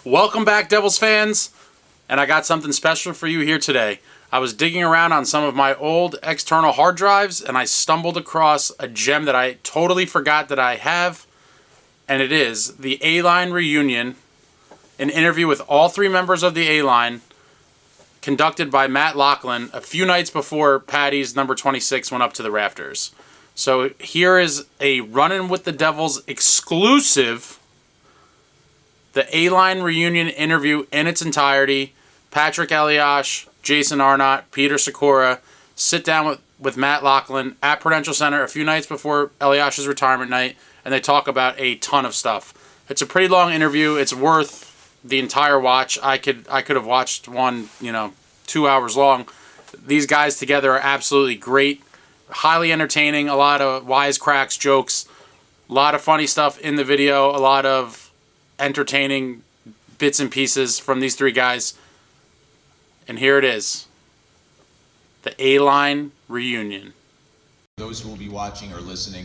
Welcome back, Devils fans, and I got something special for you here today. I was digging around on some of my old external hard drives, and I stumbled across a gem that I totally forgot that I have, and it is the A-Line reunion, an interview with all three members of the A-Line, conducted by Matt Loughlin a few nights before Patty's number 26 went up to the rafters. So here is a Runnin' with the Devils exclusive, the A-Line reunion interview in its entirety. Patrik Elias, Jason Arnott, Petr Sykora sit down with Matt Loughlin at Prudential Center a few nights before Elias's retirement night, and they talk about a ton of stuff. It's a pretty long interview. It's worth the entire watch. I could have watched one, 2 hours long. These guys together are absolutely great, highly entertaining, a lot of wisecracks, jokes, a lot of funny stuff in the video, a lot of entertaining bits and pieces from these three guys. And here it is, the A-Line reunion. Those who will be watching or listening,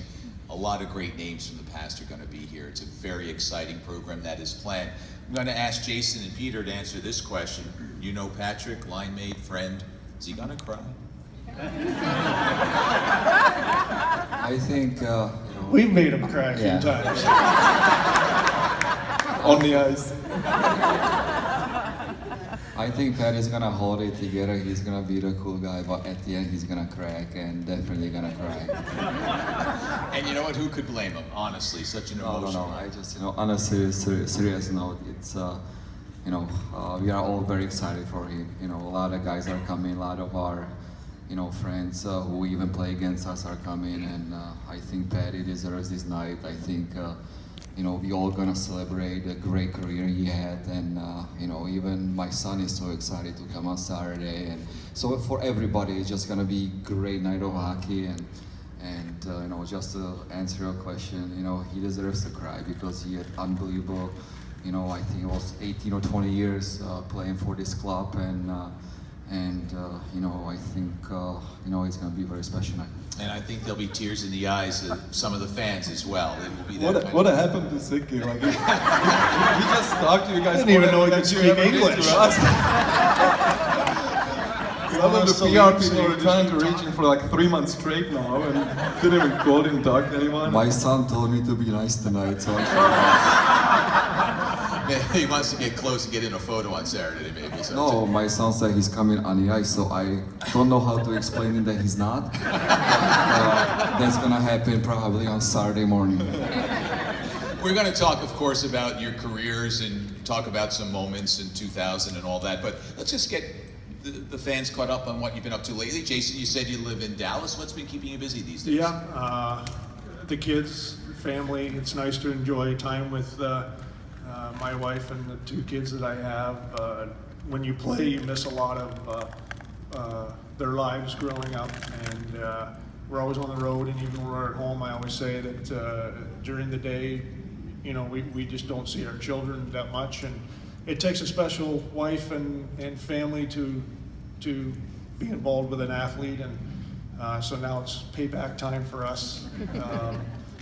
a lot of great names from the past are going to be here. It's a very exciting program that is planned. I'm going to ask Jason and Petr to answer this question. You know Patrik, line mate, friend. Is he going to cry? I think we've made him cry a few times. On the ice. I think Pat is gonna hold it together. He's gonna be the cool guy, but at the end he's gonna crack and definitely gonna cry. And you know what? Who could blame him? Honestly, such an emotional. No. I just, on a serious note, it's we are all very excited for him. A lot of guys are coming. A lot of our friends who even play against us are coming, and I think Patty deserves this night. I think. We all gonna celebrate the great career he had, and even my son is so excited to come on Saturday, and so for everybody, it's just gonna be a great night of hockey, and just to answer your question, he deserves to cry because he had unbelievable, I think it was 18 or 20 years playing for this club, and I think it's gonna be a very special night. And I think there'll be tears in the eyes of some of the fans as well. It will be that what happened to Syky? Like, he just talked to you guys. I didn't even know he could speak English. Some of the PR people are trying to reach him for like 3 months straight now, and didn't even call, didn't talk to anyone. My son told me to be nice tonight, so I'm he wants to get close and get in a photo on Saturday, maybe. So no, my son said he's coming on the ice, so I don't know how to explain it that he's not. That's gonna happen probably on Saturday morning. We're going to talk, of course, about your careers and talk about some moments in 2000 and all that, but let's just get the fans caught up on what you've been up to lately. Jason, you said you live in Dallas. What's been keeping you busy these days? Yeah, the kids, family. It's nice to enjoy time with my wife and the two kids that I have. When you play, you miss a lot of their lives growing up, and we're always on the road, and even when we're at home, I always say that during the day, we just don't see our children that much, and it takes a special wife and family to be involved with an athlete, and so now it's payback time for us.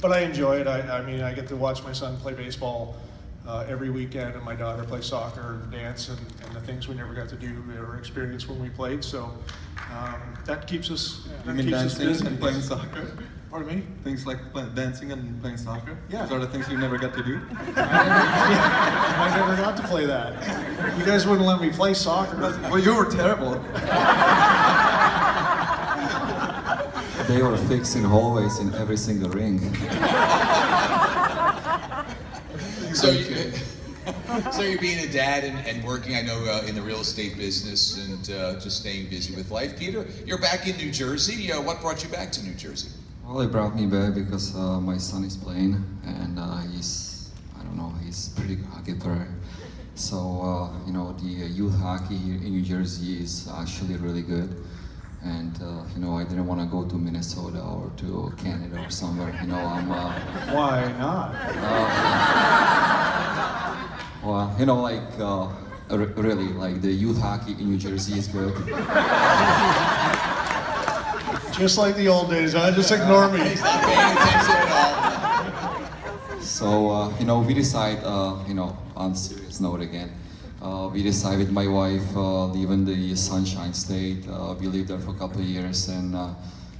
But I enjoy it. I get to watch my son play baseball every weekend, and my daughter play soccer and dance, and the things we never got to do or experience when we played. So that keeps us. You mean dancing and playing soccer? Pardon me? Things like dancing and playing soccer? Yeah. Those are the things you never got to do? I never got to play that. You guys wouldn't let me play soccer. Well, you were terrible. They were fixing hallways in every single ring. So you're being a dad and working, I know, in the real estate business and just staying busy with life. Petr, you're back in New Jersey. What brought you back to New Jersey? Well, it brought me back because my son is playing, and he's pretty good hockey player. So, the youth hockey here in New Jersey is actually really good. And, I didn't want to go to Minnesota or to Canada or somewhere, Why not? Really, like the youth hockey in New Jersey is good. Just like the old days, huh? Just ignore me. He's not paying attention at all. So, you know, we decide, you know, on serious note again, we decided with my wife, live in the Sunshine State. We lived there for a couple of years, and,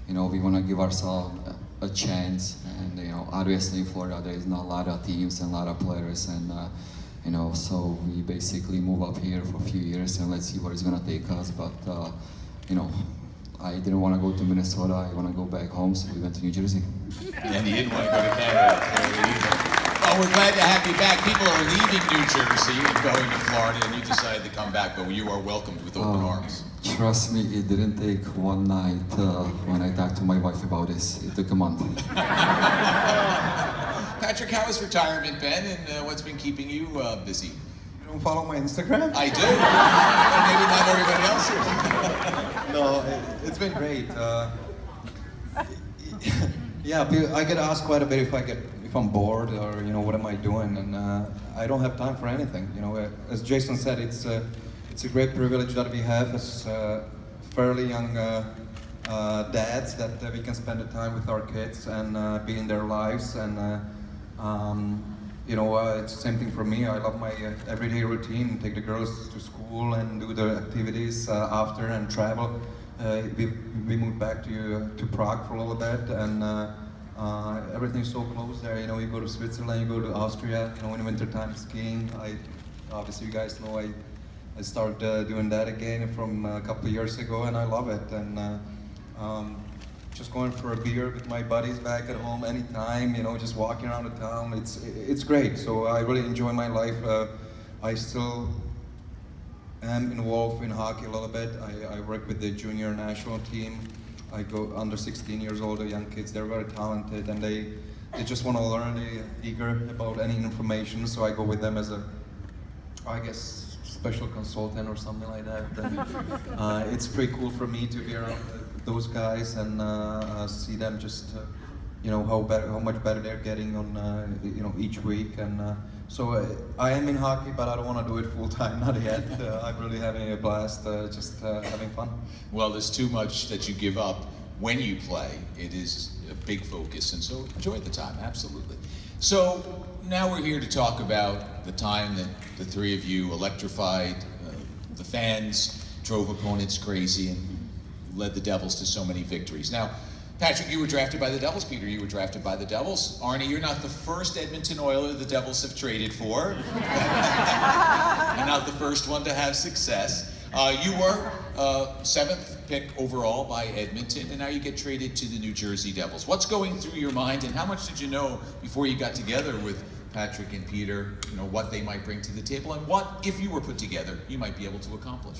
you know, we want to give ourselves a chance. And, you know, obviously in Florida, there is not a lot of teams and a lot of players, and, you know, so we basically move up here for a few years, and let's see where it's going to take us. But, you know, I didn't want to go to Minnesota. I want to go back home, so we went to New Jersey. And you didn't want to go to Canada either. Well, we're glad to have you back. People are leaving New Jersey and going to Florida, and you decided to come back, but you are welcomed with open arms. Trust me, it didn't take one night when I talked to my wife about this. It took a month. Patrik, how has retirement been, and what's been keeping you busy? You don't follow my Instagram? I do. Maybe not everybody else here. No, it's been great. Yeah, I get asked quite a bit if I'm bored or, you know, what am I doing, and I don't have time for anything. You know, as Jason said, it's a great privilege that we have as fairly young dads, that we can spend the time with our kids and be in their lives. And you know, it's the same thing for me. I love my everyday routine, take the girls to school and do the activities after and travel. We moved back to Prague for a little bit, and everything's so close there. You know, you go to Switzerland, you go to Austria, you know, in wintertime skiing. Obviously you guys know I started doing that again from a couple of years ago, and I love it. And just going for a beer with my buddies back at home anytime, you know, just walking around the town, it's great. So I really enjoy my life. I still am involved in hockey a little bit. I work with the junior national team. I go under 16 years old, the young kids, they're very talented, and they just want to learn, they're eager about any information, so I go with them as a, I guess, special consultant or something like that. And, it's pretty cool for me to be around those guys and see them just, you know, how much better they're getting on, you know, each week. And so I am in hockey, but I don't want to do it full time, not yet. I'm really having a blast, just having fun. Well, there's too much that you give up when you play. It is a big focus, and so enjoy the time, absolutely. So now we're here to talk about the time that the three of you electrified the fans, drove opponents crazy, and led the Devils to so many victories. Now, Patrik, you were drafted by the Devils. Peter, you were drafted by the Devils. Arnie, you're not the first Edmonton Oiler the Devils have traded for. And not the first one to have success. You were 7th pick overall by Edmonton, and now you get traded to the New Jersey Devils. What's going through your mind, and how much did you know before you got together with Patrik and Peter, you know, what they might bring to the table, and what, if you were put together, you might be able to accomplish?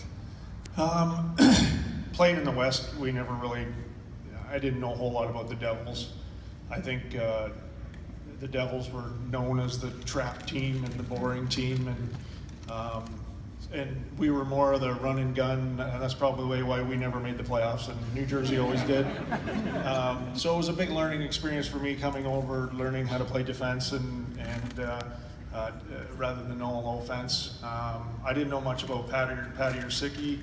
Playing in the West, we never really, I didn't know a whole lot about the Devils. I think the Devils were known as the trap team and the boring team, and we were more of the run and gun, and that's probably why we never made the playoffs, and New Jersey always did. So it was a big learning experience for me coming over, learning how to play defense and rather than no offense. I didn't know much about Patty or Sicky.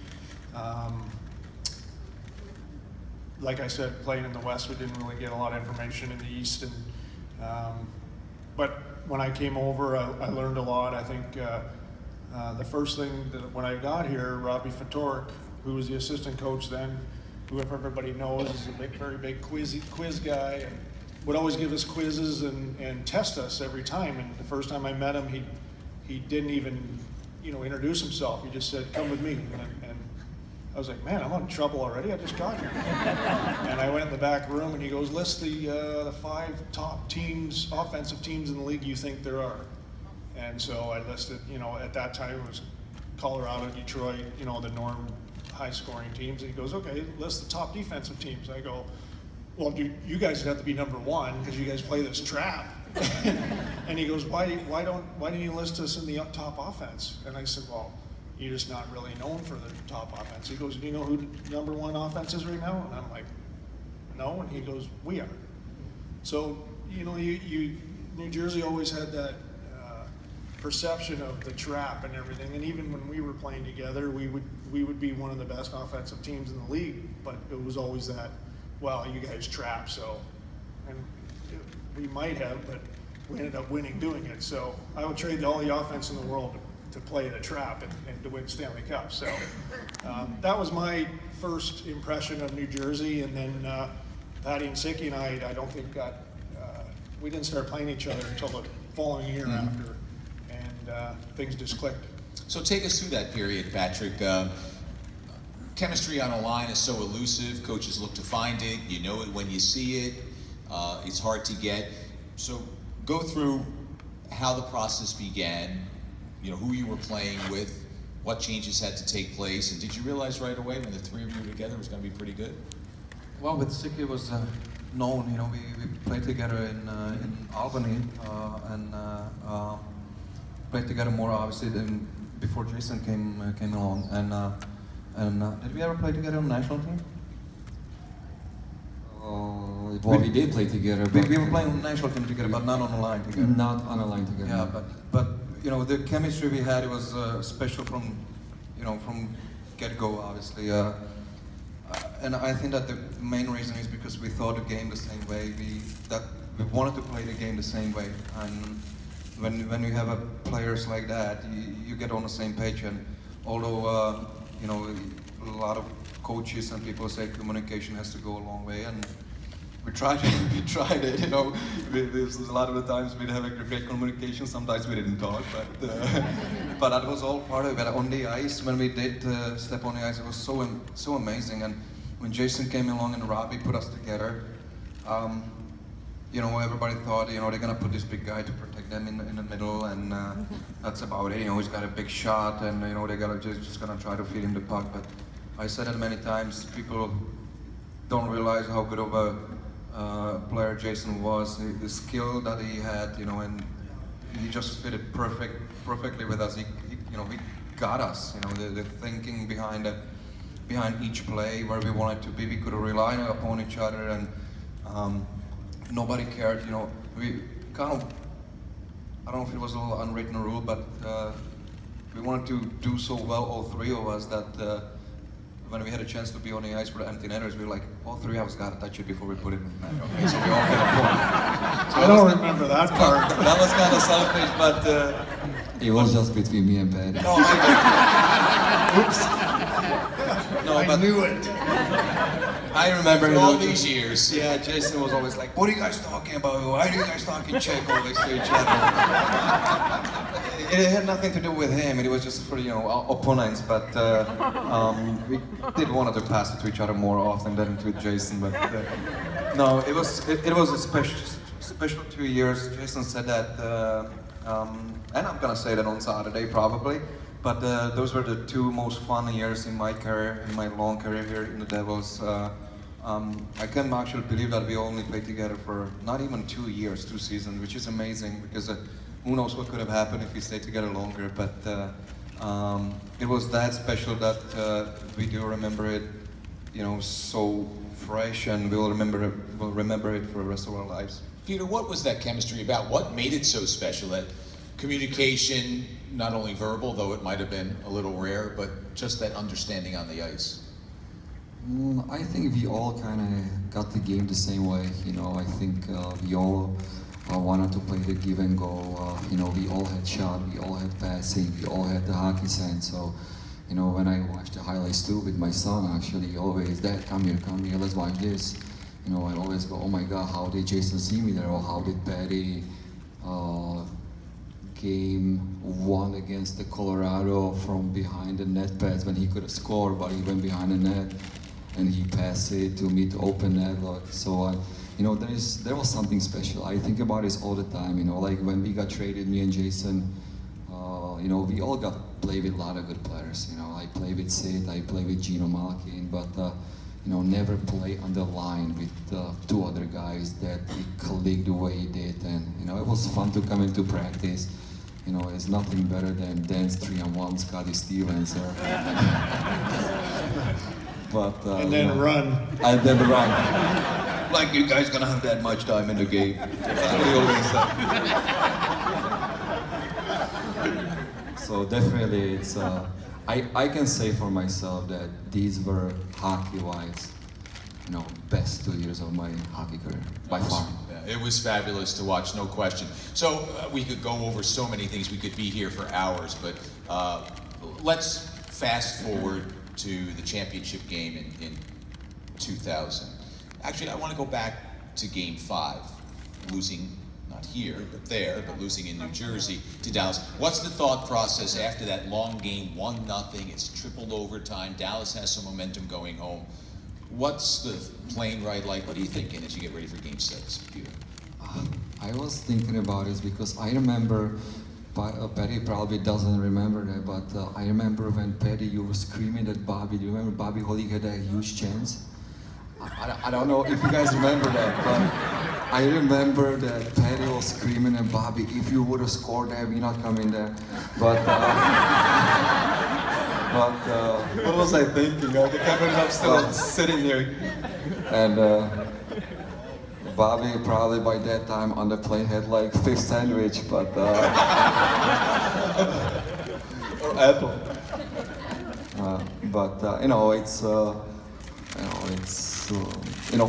Like I said, playing in the West, we didn't really get a lot of information in the East. And but when I came over, I learned a lot. I think the first thing that when I got here, Robbie Fedoruk, who was the assistant coach then, who everybody knows is a very big quiz guy, and would always give us quizzes and test us every time. And the first time I met him, he didn't even, you know, introduce himself. He just said, "Come with me." And I was like, man, I'm in trouble already. I just got here. And I went in the back room, and he goes, list the 5 top teams, offensive teams in the league you think there are. And so I listed, you know, at that time it was Colorado, Detroit, you know, the norm high-scoring teams. And he goes, okay, list the top defensive teams. I go, well, you guys have to be number 1 because you guys play this trap. And he goes, why didn't you list us in the top offense? And I said, well, you're just not really known for the top offense. He goes, do you know who number 1 offense is right now? And I'm like, no. And he goes, we are. So, you know, New Jersey always had that perception of the trap and everything. And even when we were playing together, we would be one of the best offensive teams in the league. But it was always that, well, you guys trap, so. And we might have, but we ended up winning doing it. So I would trade all the offense in the world to play the trap and to win Stanley Cup. So that was my first impression of New Jersey. And then Patty and Sykie and I don't think we didn't start playing each other until the following year after, and things just clicked. So take us through that period, Patrik. Chemistry on a line is so elusive. Coaches look to find it. You know it when you see it. It's hard to get. So go through how the process began, you know, who you were playing with, what changes had to take place, and did you realize right away when the three of you were together it was going to be pretty good? Well, with Sykie it was known, you know, we played together in Albany and played together more obviously than before Jason came along. And did we ever play together on the national team? Well, we did play together, but We were playing on the national team together, but not on the line together. not on a line together. Yeah, but you know, the chemistry we had, it was special from get-go, obviously. And I think that the main reason is because we thought the game the same way. We wanted to play the game the same way. And when you have players like that, you get on the same page. And although you know, a lot of coaches and people say communication has to go a long way, and we tried it. We tried it. You know, there's a lot of the times we'd have a great communication. Sometimes we didn't talk, but that was all part of it. On the ice, when we did step on the ice, it was so amazing. And when Jason came along and Robbie put us together, you know, everybody thought, you know, they're gonna put this big guy to protect them in the middle, and that's about it. You know, he's got a big shot, and you know, they're gonna just gonna try to feed him the puck. But I said it many times. People don't realize how good of a player Jason was, the skill that he had, you know, and he just fitted perfectly with us. He you know, he got us, you know, the thinking behind each play, where we wanted to be. We could rely upon each other, and nobody cared, you know. We kind of, I don't know if it was a little unwritten rule, but we wanted to do so well, all three of us, that when we had a chance to be on the ice for the empty netters, we were like, all three of us got to touch it before we put it in the net. Okay, so we all get a point. So I don't remember that part. That was kind of selfish, but It was just between me and Patty. no, oops. No, I knew it. I remember For all these years. Yeah, Jason was always like, what are you guys talking about? Why are you guys talking Czech always to each other? It had nothing to do with him, it was just for, you know, our opponents, but we did want to pass it to each other more often than to Jason, but no, it was a special 2 years. Jason said that, and I'm gonna say that on Saturday probably, but those were the two most fun years in my career, in my long career here in the Devils. I can't actually believe that we only played together for not even 2 years, 2 seasons, which is amazing, because who knows what could have happened if we stayed together longer. But it was that special that we do remember it, you know, so fresh, and we'll remember it for the rest of our lives. Peter, what was that chemistry about? What made it so special? That communication, not only verbal, though it might have been a little rare, but just that understanding on the ice. I think we all kind of got the game the same way. You know, I think we all wanted to play the give and go. You know, we all had shot, we all had passing, we all had the hockey sense. So, you know, when I watched the highlights too with my son, actually, always, Dad, come here, let's watch this. You know, I always go, oh my God, how did Jason see me there? Or how did Patty game 1 against the Colorado from behind the net pads when he could have scored, but he went behind the net and he passed it to meet open net. So, you know, there was something special. I think about this all the time, you know, like when we got traded, me and Jason, you know, we all got play with a lot of good players. You know, I play with Sid, I play with Gino Malkin, but, you know, never play on the line with 2 other guys that we clicked the way he did. And, you know, it was fun to come into practice. You know, it's nothing better than dance 3-on-1, Scotty Stevens. But, And then run. And then run. Like you guys gonna have that much time in the game. That's what he always said. So definitely it's, I can say for myself that these were hockey-wise, you know, best 2 years of my hockey career, by far. Yeah. It was fabulous to watch, no question. So we could go over so many things. We could be here for hours, but let's fast forward to the championship game in 2000. Actually, I want to go back to Game 5, losing not here, but there, but losing in New Jersey to Dallas. What's the thought process after that long game, 1-0, it's tripled overtime, Dallas has some momentum going home. What's the plane ride like? What are you thinking as you get ready for Game 6, Peter? I was thinking about it because I remember, Patty probably doesn't remember that, but I remember when Patty, you were screaming at Bobby. Do you remember Bobby Holly had a huge chance? I don't know if you guys remember that, but I remember that Patty was screaming at Bobby, if you would have scored that, we're not coming there. But What was I thinking? The camera's up still sitting there. And Bobby probably by that time on the plane had like fish sandwich, but Or apple. you know, it's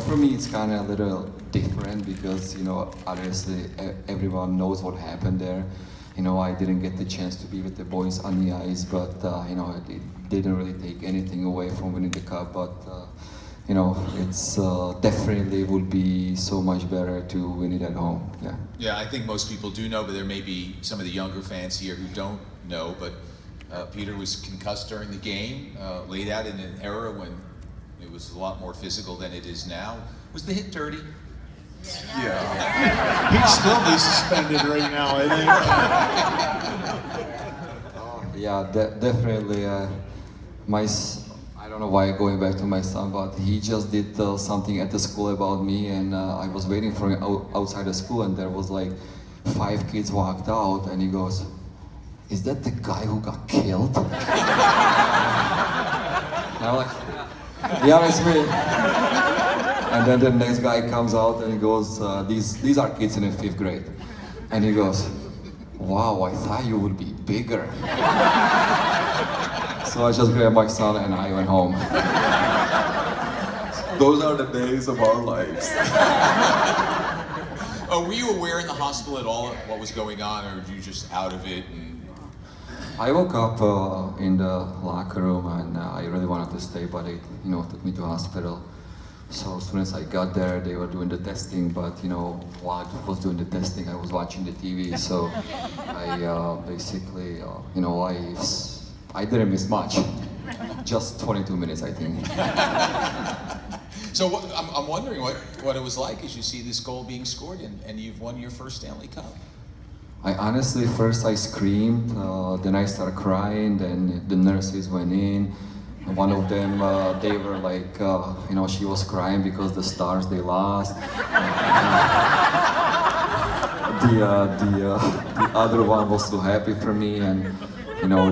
for me it's kind of a little different because obviously everyone knows what happened there. I didn't get the chance to be with the boys on the ice, but it didn't really take anything away from winning the cup. But it's definitely would be so much better to win it at home. Yeah. Yeah, I think most people do know, but there may be some of the younger fans here who don't know. But Peter was concussed during the game, laid out in an era when it was a lot more physical than it is now. Was the hit dirty? Yeah. He'd still be suspended right now, I think. Yeah, definitely. I don't know why going back to my son, but he just did something at the school about me, and I was waiting for him outside the school, and there was like 5 kids walked out, and he goes, "Is that the guy who got killed?" And I'm like, "Yeah, it's me." And then the next guy comes out and he goes, these are kids in the 5th grade. And he goes, "Wow, I thought you would be bigger." So I just grabbed my son and I went home. Those are the days of our lives. Oh, were you aware in the hospital at all of what was going on, or were you just out of it? I woke up in the locker room and I really wanted to stay, but it took me to hospital. So as soon as I got there, they were doing the testing, but while I was doing the testing, I was watching the TV. So I basically, I didn't miss much. Just 22 minutes, I think. So I'm wondering what it was like as you see this goal being scored and you've won your first Stanley Cup. I honestly, first I screamed, then I started crying, then the nurses went in. And one of them, they were like, she was crying because the Stars, they lost. The other one was so happy for me, and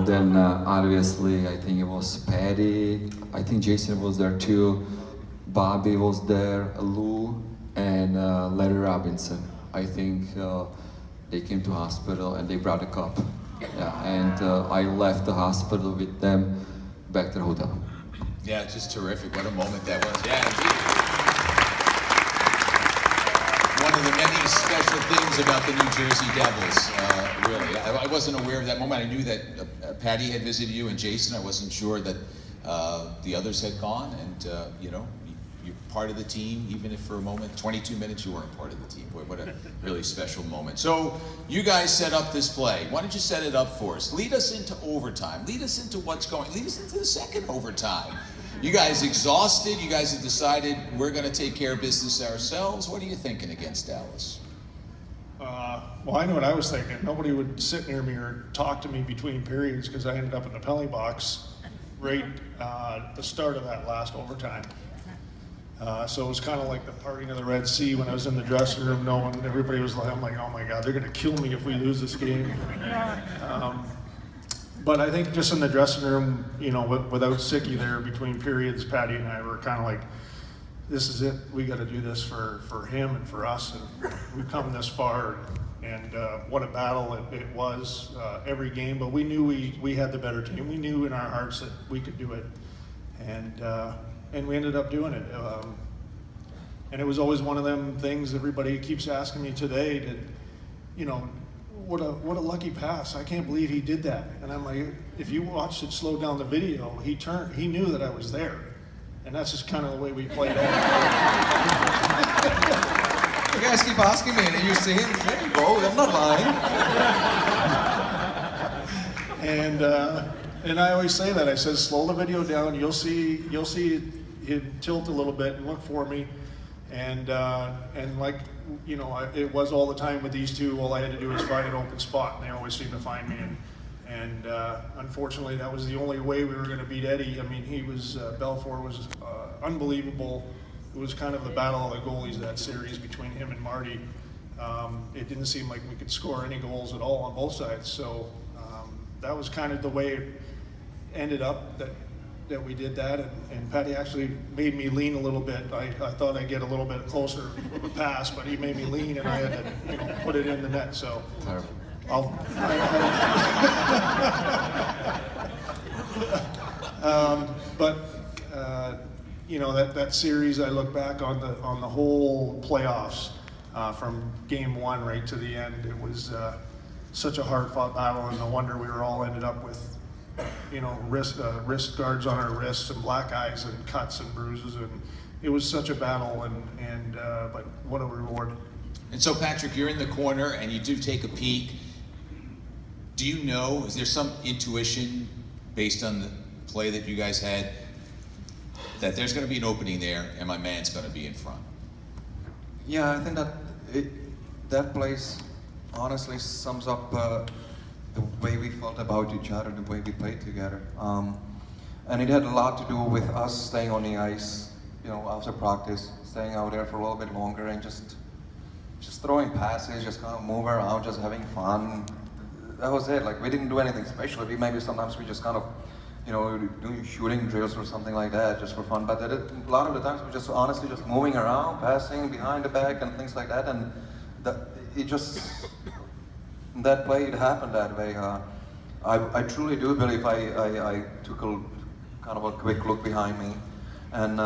then obviously I think it was Patty, I think Jason was there too, Bobby was there, Lou, and Larry Robinson. I think they came to hospital and they brought a cup. Yeah, and I left the hospital with them back to the hotel. Yeah, it's just terrific. What a moment that was. Yeah, indeed. One of the many special things about the New Jersey Devils, really. I wasn't aware of that moment. I knew that Patty had visited you and Jason. I wasn't sure that the others had gone, and you're part of the team, even if for a moment, 22 minutes, you weren't part of the team. Boy, what a really special moment. So you guys set up this play. Why don't you set it up for us? Lead us into overtime. Lead us into lead us into the second overtime. You guys exhausted. You guys have decided we're going to take care of business ourselves. What are you thinking against Dallas? Well, I know what I was thinking. Nobody would sit near me or talk to me between periods because I ended up in the penalty box right at the start of that last overtime. So it was kind of like the parting of the Red Sea when I was in the dressing room, knowing everybody was like, I'm like, oh my God, they're going to kill me if we lose this game. But I think just in the dressing room, without Syky there between periods, Patty and I were kind of like, this is it. We got to do this for him and for us. And we've come this far, and what a battle it was every game. But we knew we had the better team. We knew in our hearts that we could do it, and we ended up doing it. And it was always one of them things everybody keeps asking me today to, you know, what a lucky pass. I can't believe he did that. And I'm like, if you watched it slow down the video, he knew that I was there. And that's just kind of the way we played it. You guys keep asking me, and you see him, there you go, I'm not lying. And I always say that. I said, slow the video down. You'll see him tilt a little bit and look for me. And like, you know, it was all the time with these two. All I had to do was find an open spot, and they always seemed to find me. And unfortunately, that was the only way we were going to beat Eddie. I mean, Belfour was unbelievable. It was kind of the battle of the goalies, that series between him and Marty. It didn't seem like we could score any goals at all on both sides. So that was kind of the way it ended up, that we did that. And Patty actually made me lean a little bit. I thought I'd get a little bit closer of a pass, but he made me lean, and I had to, you know, put it in the net. So Terrible. You know, that series, I look back on the whole playoffs, from game one right to the end. It was such a hard-fought battle, and no wonder we were all ended up with, you know, wrist guards on our wrists and black eyes and cuts and bruises, and it was such a battle. But what a reward. And so, Patrik, you're in the corner and you do take a peek. Do you know, is there some intuition based on the play that you guys had that there's going to be an opening there and my man's going to be in front? Yeah, I think that place honestly sums up the way we felt about each other, the way we played together. And it had a lot to do with us staying on the ice, you know, after practice, staying out there for a little bit longer and just throwing passes, just kind of move around, just having fun. That was it. Like, we didn't do anything special. Sometimes we just kind of, you know, doing shooting drills or something like that, just for fun. But a lot of the times we just honestly just moving around, passing behind the back and things like that. And that play, it happened that way. I truly do believe I took a kind of a quick look behind me, and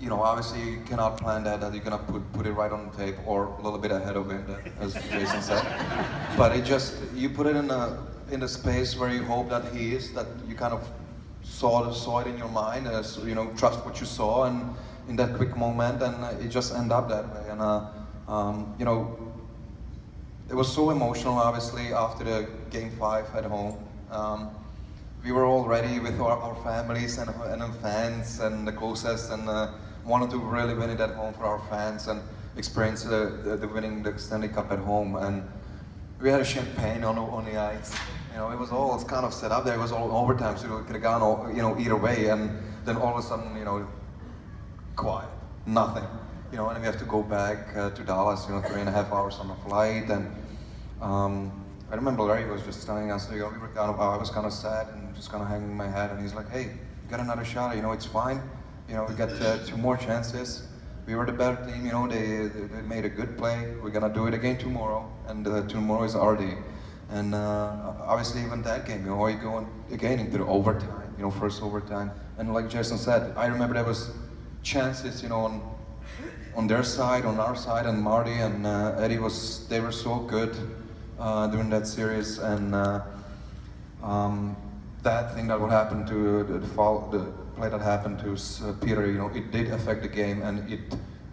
you know, obviously you cannot plan that you're gonna put it right on the tape or a little bit ahead of him, as Jason said. But you put it in the space where you hope that he is, that you kind of saw it in your mind, as you know, trust what you saw, and in that quick moment, and it just ended up that way. And you know, it was so emotional, obviously, after the game 5 at home. We were all ready with our families and fans and the closest, and wanted to really win it at home for our fans and experience the winning the Stanley Cup at home. And we had a champagne on the ice. You know, it was all kind of set up there. It was all overtime, so it could have gone, you know, either way. And then all of a sudden, you know, quiet, nothing. You know, and we have to go back to Dallas, you know, 3.5 hours on the flight. And I remember Larry was just telling us, you know, I was kind of sad and just kind of hanging my head, and he's like, hey, got another shot, you know, it's fine. You know, we got 2 more chances. We were the better team, you know, they made a good play. We're gonna do it again tomorrow, and tomorrow is our day. And obviously even that game, you know, you go again into the overtime, you know, first overtime. And like Jason said, I remember there was chances, you know, on their side, on our side, and Marty and Eddie they were so good during that series. And that thing that would happen to the play that happened to Petr, you know, it did affect the game, and it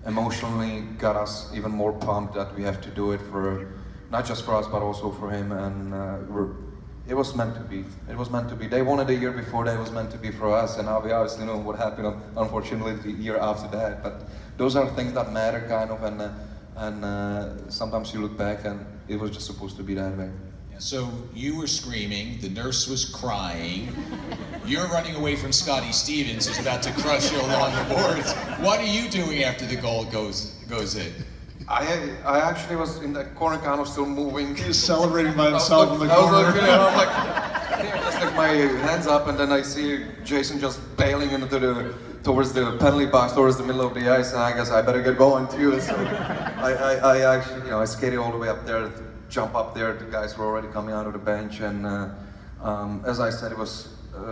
emotionally got us even more pumped that we have to do it for, not just for us, but also for him. And it was meant to be. It was meant to be. They won it the year before, that was meant to be for us, and now we obviously know what happened, unfortunately, the year after that. But those are things that matter, kind of, and sometimes you look back and it was just supposed to be that way. So you were screaming, the nurse was crying, you're running away from Scotty Stevens, who's about to crush you along the boards. What are you doing after the goal goes in? I actually was in the corner, kind of still moving. He was celebrating by himself in the corner. I was like, just like my hands up, and then I see Jason just bailing towards the penalty box, towards the middle of the ice, and I guess I better get going too. So I actually, you know, I skated all the way up there, jump up there. The guys were already coming out of the bench, and as I said, it was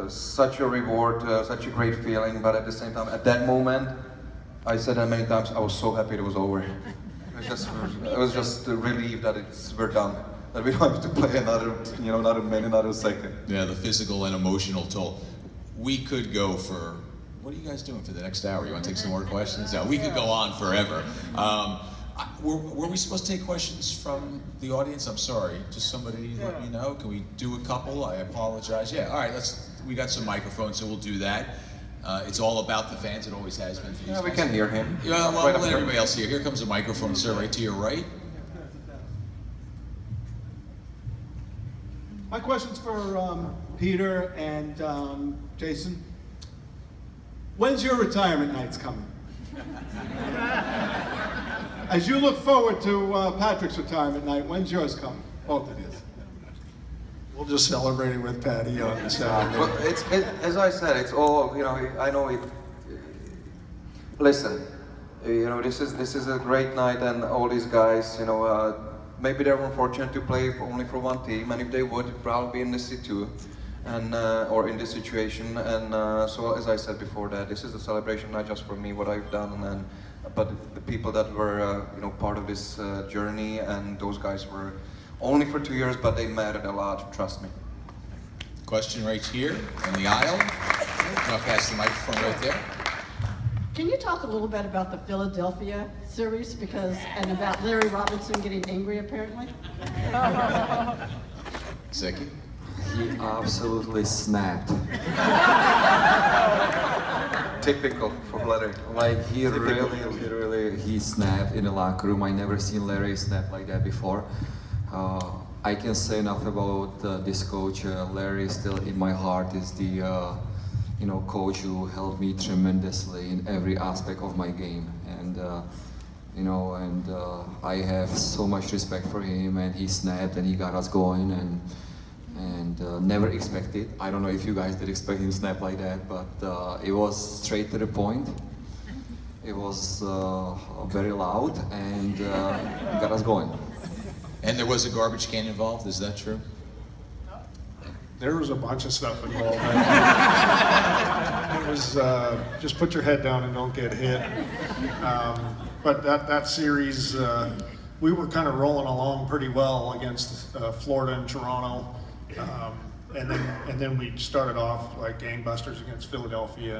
such a reward, such a great feeling. But at the same time, at that moment, I said that many times. I was so happy it was over. I was just relieved that we're done. That we don't have to play another minute, another second. Yeah, the physical and emotional toll. We could go for, what are you guys doing for the next hour? You want to take some more questions? No, we could go on forever. Were we supposed to take questions from the audience? I'm sorry, just somebody let me know. Can we do a couple? I apologize. Yeah, all right, we got some microphones, so we'll do that. It's all about the fans, it always has been for these Yeah, we guys. can hear him. Yeah, well, let everybody else hear. Here comes the microphone, sir, right to your right. My question's for Peter and Jason. When's your retirement nights coming? As you look forward to Patrick's retirement night, when's yours coming? Both of you. We'll just celebrate it with Patty on Saturday. Well, as I said, it's all, I know it. Listen, this is a great night, and all these guys, maybe they're unfortunate to play only for one team, and if they would, it'd probably be in this city too, and or in this situation. And so, as I said before, that this is a celebration not just for me, what I've done, but the people that were, part of this journey, and those guys were only for 2 years, but they mattered a lot. Trust me. Question right here in the aisle. I'll pass the microphone right there. Can you talk a little bit about the Philadelphia series and about Larry Robinson getting angry apparently? Second. He absolutely snapped. Typical for Larry. Like he really snapped in the locker room. I never seen Larry snap like that before. I can say enough about this coach. Larry is still in my heart. Is the coach who helped me tremendously in every aspect of my game, and I have so much respect for him. And he snapped and he got us going, and never expected. I don't know if you guys did expect him to snap like that, but it was straight to the point. It was very loud and got us going. And there was a garbage can involved, is that true? There was a bunch of stuff involved. It was just put your head down and don't get hit. But that series, we were kind of rolling along pretty well against Florida and Toronto, and then we started off like gangbusters against Philadelphia,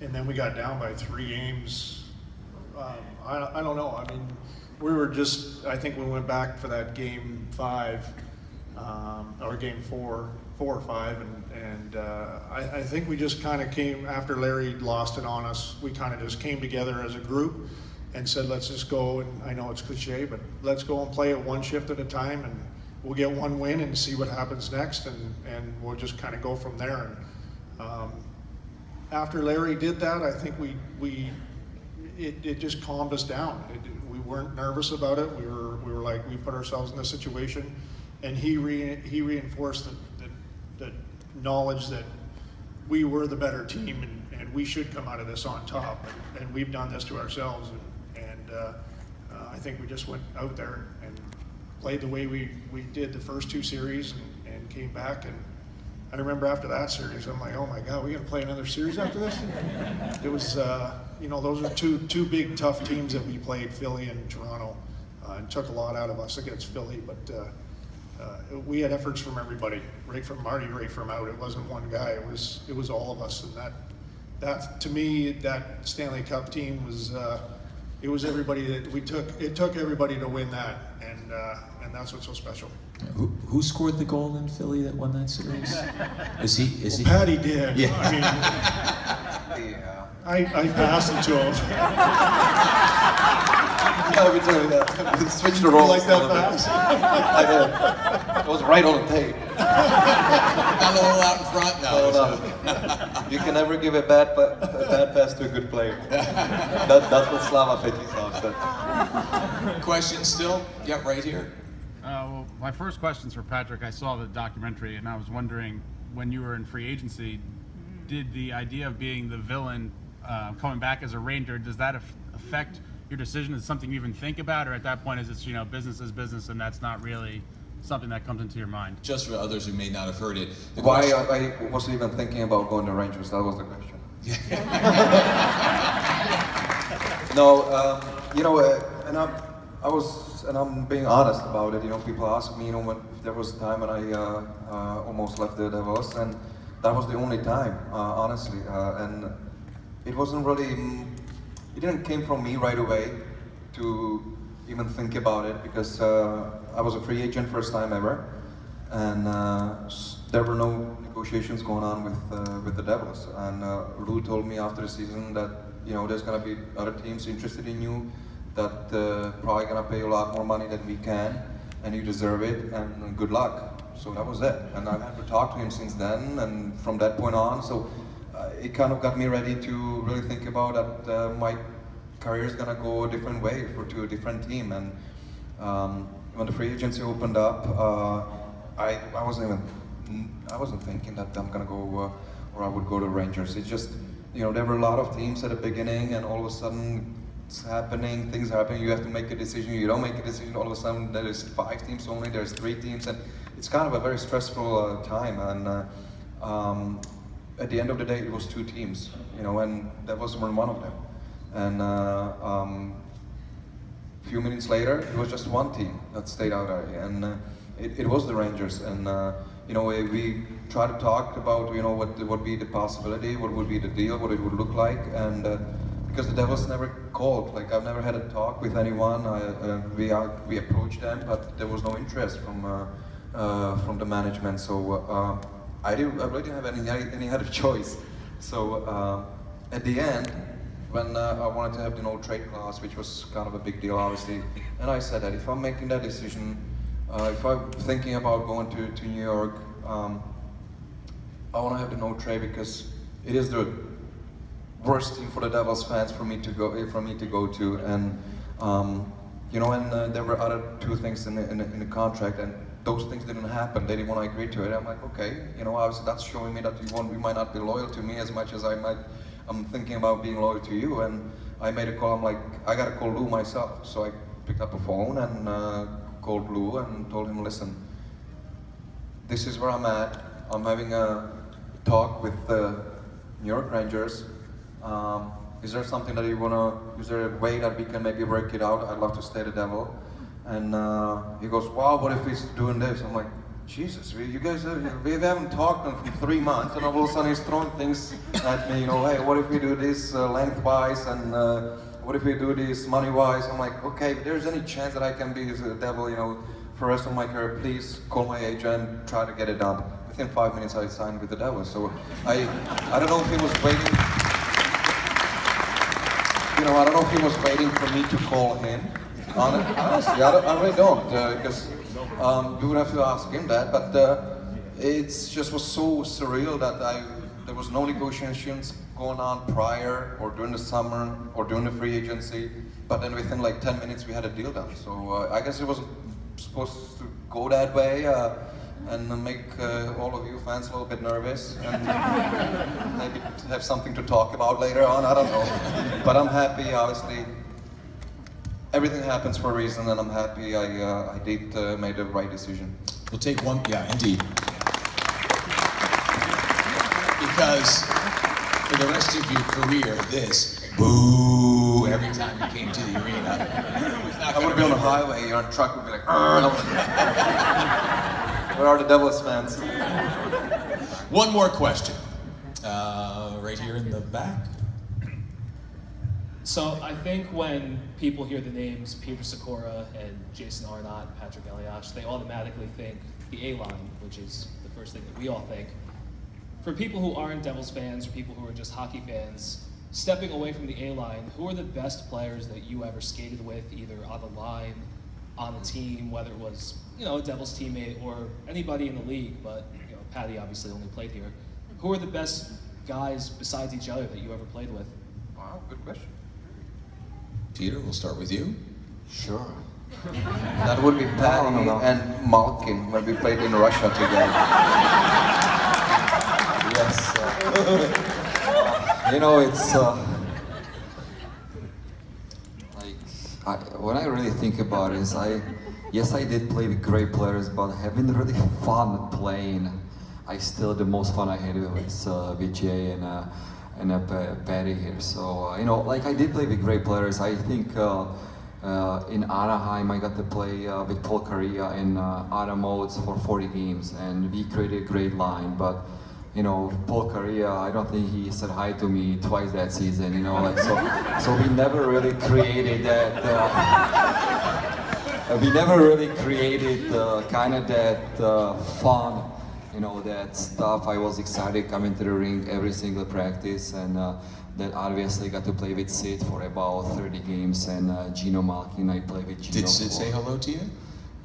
and then we got down by 3 games. I don't know. I mean, we were just. I think we went back for that game 5. Or game 4 or 5, and I think we just kind of came after Larry lost it on us. We kind of just came together as a group and said, let's just go. And I know it's cliche, but let's go and play it one shift at a time, and we'll get one win and see what happens next, and we'll just kind of go from there. And after Larry did that, I think it just calmed us down. We weren't nervous about it. We were like, we put ourselves in this situation. And he reinforced the knowledge that we were the better team, and we should come out of this on top. And we've done this to ourselves. And I think we just went out there and played the way we did the first 2 series and came back. And I remember after that series, I'm like, oh my God, we're going to play another series after this? It was, those are two big, tough teams that we played, Philly and Toronto. And took a lot out of us against Philly, but we had efforts from everybody, right from Marty, right from out. It wasn't one guy. It was all of us, and that to me, that Stanley Cup team was it was everybody that we took. It took everybody to win that, and that's what's so special. Who scored the goal in Philly that won that series? Is he? Patty did. Yeah. I mean, I passed it to him. Yeah, we did. Switch the roles. Like that pass? I did. It was right on the tape. Got a little out in front now. No. You can never give a bad pass to a good player. That's what Slava Petrislav said. Question still? Yeah, right here. Well, my first question's for Patrik. I saw the documentary, and I was wondering, when you were in free agency, did the idea of being the villain, coming back as a Ranger, does that affect your decision? Is it something you even think about, or at that point is it business is business, and that's not really something that comes into your mind? Just for others who may not have heard it. Why I wasn't even thinking about going to Rangers. That was the question. No, and I'm being honest about it. You know, people ask me, when there was a time when I almost left the Devils, and that was the only time, honestly. And it wasn't really, it didn't came from me right away to even think about it, because I was a free agent first time ever, and there were no negotiations going on with the Devils. And Lou told me after the season that there's gonna be other teams interested in you, that probably gonna pay you a lot more money than we can, and you deserve it, and good luck. So that was it. And I've had to talk to him since then, and from that point on, so it kind of got me ready to really think about that my career is gonna go a different way to a different team. And when the free agency opened up, I wasn't thinking that I'm gonna go or I would go to Rangers. It's just there were a lot of teams at the beginning, and all of a sudden it's happening, things happen, you have to make a decision, you don't make a decision, all of a sudden there is 5 teams only, there's 3 teams, and it's kind of a very stressful time. And at the end of the day, it was 2 teams, and that was one of them. And a few minutes later, it was just 1 team that stayed out there, and it was the Rangers. And we tried to talk about what would be the possibility, what would be the deal, what it would look like, and because the Devils never called, like I've never had a talk with anyone. We approached them, but there was no interest from the management. So I really didn't have any other choice. So at the end, when I wanted to have the no trade clause, which was kind of a big deal, obviously, and I said that if I'm making that decision, if I'm thinking about going to New York, I want to have the no trade, because it is the worst team for the Devils fans for me to go to. And and there were other 2 things in the contract, and those things didn't happen. They didn't want to agree to it. I'm like, okay, obviously that's showing me that you might not be loyal to me as much as I'm thinking about being loyal to you. And I made a call. I'm like, I gotta call Lou myself. So I picked up a phone and called Lou and told him, listen, this is where I'm at. I'm having a talk with the New York Rangers. Is there something that is there a way that we can maybe work it out? I'd love to stay the Devil. And he goes, wow, what if he's doing this? I'm like, Jesus, you guys, we haven't talked in 3 months, and all of a sudden he's throwing things at me, hey, what if we do this lengthwise, and what if we do this money-wise? I'm like, okay, if there's any chance that I can be the Devil, for the rest of my career, please call my agent, try to get it done. Within 5 minutes, I signed with the Devil. So I don't know if he was waiting. I don't know if he was waiting for me to call him. Honestly, I really don't, because you would have to ask him that. But it just was so surreal that there was no negotiations going on prior, or during the summer, or during the free agency. But then within like 10 minutes, we had a deal done. So I guess it wasn't supposed to go that way. And make all of you fans a little bit nervous, and maybe have something to talk about later on, I don't know. But I'm happy, obviously. Everything happens for a reason, and I'm happy I did make the right decision. We'll take one, yeah, indeed. Because for the rest of your career, this boo every time you came to the arena. I would be on the highway, your truck would be like, where are the Devils fans? One more question. Right here in the back. So I think when people hear the names Petr Sykora and Jason Arnott, Patrik Elias, they automatically think the A-line, which is the first thing that we all think. For people who aren't Devils fans, or people who are just hockey fans, stepping away from the A-line, who are the best players that you ever skated with, either on the line, on the team, whether it was a Devils teammate or anybody in the league, but Patty obviously only played here. Who are the best guys besides each other that you ever played with? Wow, good question. Peter, we'll start with you. Sure. That would be Patty and Malkin when we played in Russia together. Yes. It's when I really think about it, yes, I did play with great players, but having really fun playing, the most fun I had was with Jay Patty here. So you know, like I did play with great players. I think in Anaheim I got to play with Paul Kariya in Arnott for 40 games, and we created a great line. But you know, Paul Kariya, I don't think he said hi to me twice that season. You know, like so we never really created that. We never really created kind of that fun, you know, that stuff. I was excited coming to the ring every single practice, and that obviously got to play with Sid for about 30 games, and Gino Malkin, I played with Gino. Did Sid say hello to you?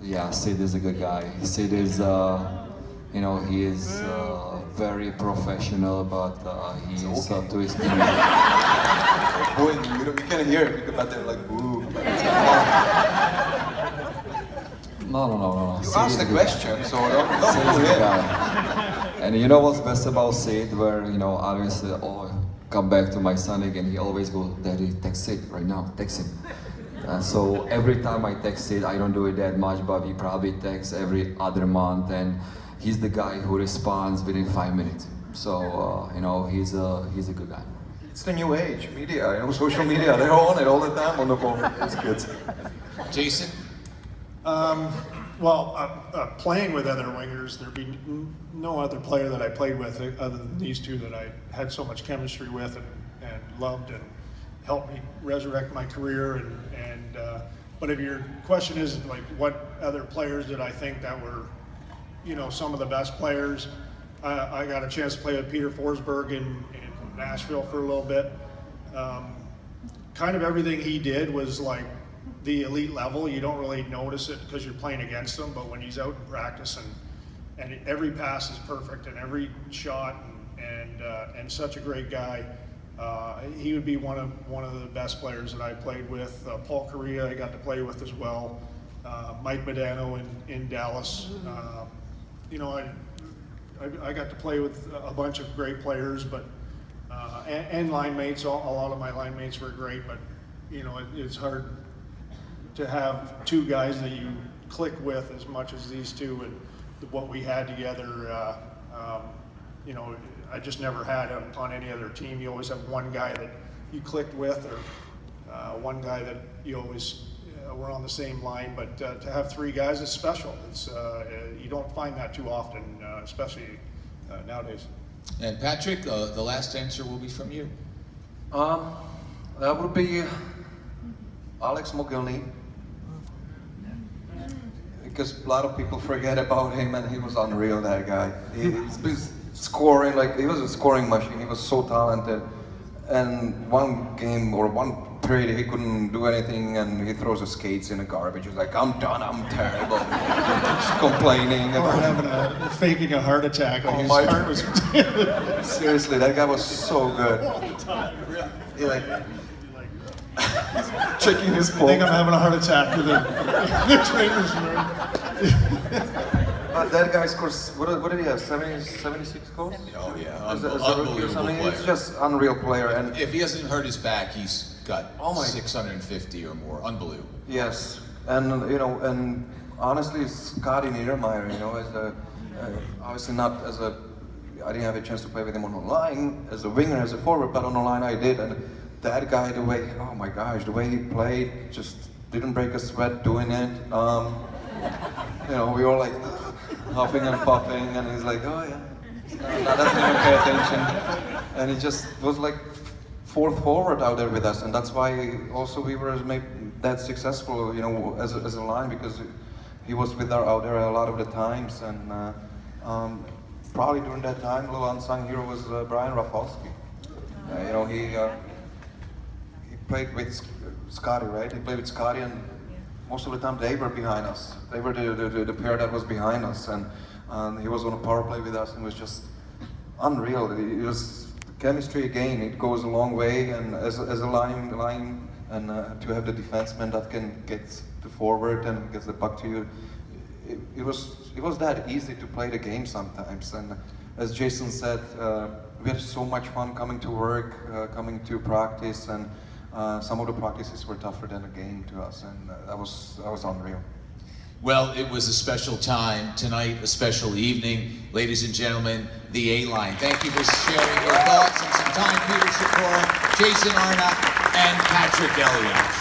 Yeah, Sid is a good guy. Sid is, you know, he is very professional, but he is up to his team. Boy, we can't hear it, but they're like, ooh. No. You asked the question, so don't Sid's do a good it. guy. And you know what's best about Sid, where, you know, obviously, oh, come back to my son again, he always goes, Daddy, text Sid right now, text him. So every time I text Sid, I don't do it that much, but we probably text every other month, and he's the guy who responds within 5 minutes. So, you know, he's a good guy. It's the new age, media, you know, social media, they're on it all the time on the phone. It's good. Jason? Playing with other wingers, there'd be no other player that I played with other than these two that I had so much chemistry with and loved and helped me resurrect my career. But if your question is like, what other players did I think that were, you know, some of the best players? I got a chance to play with Peter Forsberg in Nashville for a little bit. Kind of everything he did was like the elite level. You don't really notice it because you're playing against him, but when he's out in practice and every pass is perfect and every shot and such a great guy, he would be one of the best players that I played with. Paul Kariya I got to play with as well. Mike Modano in Dallas. You know, I got to play with a bunch of great players, but and line mates. A lot of my line mates were great, but you know, it's hard to have two guys that you click with as much as these two and what we had together. You know, I just never had on any other team. You always have one guy that you clicked with, or one guy that you always were on the same line. But to have three guys is special. It's you don't find that too often, especially nowadays. And Patrik, the last answer will be from you. That would be Alex Mogilny. Because a lot of people forget about him, and he was unreal, that guy. He's been scoring, like, he was a scoring machine. He was so talented. And one game or one period, he couldn't do anything, and he throws his skates in the garbage. He's like, I'm done, I'm terrible. Just complaining. Or faking a heart attack. Like Oh his my heart was. Seriously, that guy was so good. He like checking his I pulse. think I'm having a heart attack with the trainers room. But that guy scores, what did he have, 76 goals? Oh yeah, As a rookie or unbelievable something? player. He's just unreal player. And If he hasn't hurt his back, he's got Oh my- 650 or more. Unbelievable. yes, and you know, and honestly, Scotty Niedermayer, you know, as a obviously not as a, I didn't have a chance to play with him on the line as a winger, as a forward, but on the line I did. And that guy, the way, oh my gosh, the way he played, just didn't break a sweat doing it. You know, we were like huffing and puffing, and he's like, oh yeah, doesn't even pay attention. And he just was like fourth forward out there with us, and that's why also we were maybe that successful, you know, as a line, because he was with us out there a lot of the times. And probably during that time, a little unsung hero was Brian Rafalski. You know, he played with Scotty, right? He played with Scotty, and most of the time they were behind us. They were the pair that was behind us, and he was on a power play with us, and it was just unreal. It was chemistry again. It goes a long way, and as a line, and to have the defenseman that can get the forward and gets the puck to you, it was that easy to play the game sometimes. And as Jason said, we had so much fun coming to work, coming to practice, and some of the practices were tougher than a game to us, and that was unreal. Well, it was a special time tonight, a special evening. Ladies and gentlemen, the A-line. Thank you for sharing your thoughts and some time, Petr Sykora, Jason Arnott, and Patrik Elias.